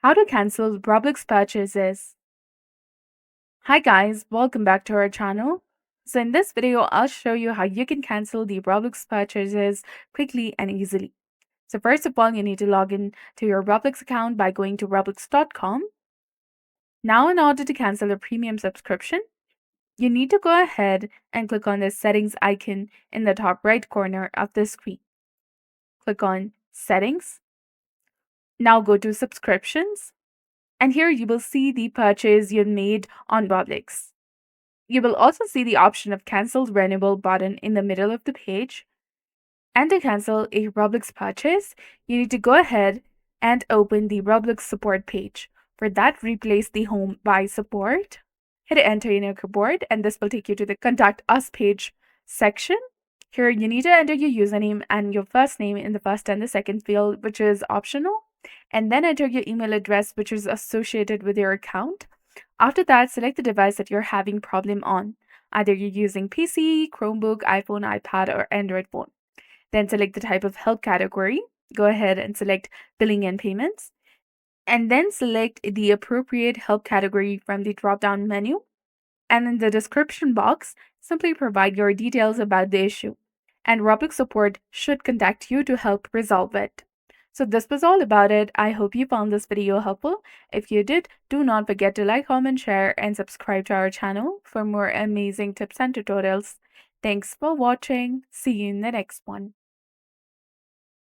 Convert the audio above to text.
How to cancel Roblox purchases. Hi guys, welcome back to our channel. So in this video, I'll show you how you can cancel the Roblox purchases quickly and easily. So first of all, you need to log in to your Roblox account by going to roblox.com. Now in order to cancel a premium subscription, you need to go ahead and click on the settings icon in the top right corner of the screen. Click on settings. Now go to subscriptions. And here you will see the purchase you made on Roblox. You will also see the option of cancel renewal button in the middle of the page. And to cancel a Roblox purchase, you need to go ahead and open the Roblox support page. For that, replace the home by support. Hit enter in your keyboard and this will take you to the contact us page section. Here you need to enter your username and your first name in the first and the second field, which is optional. And then enter your email address, which is associated with your account. After that, select the device that you're having problem on. Either you're using PC, Chromebook, iPhone, iPad, or Android phone. Then select the type of help category. Go ahead and select billing and payments. And then select the appropriate help category from the drop-down menu. And in the description box, simply provide your details about the issue. And Roblox support should contact you to help resolve it. So this was all about it. I hope you found this video helpful. If you did, do not forget to like, comment, share, and subscribe to our channel for more amazing tips and tutorials. Thanks for watching. See you in the next one.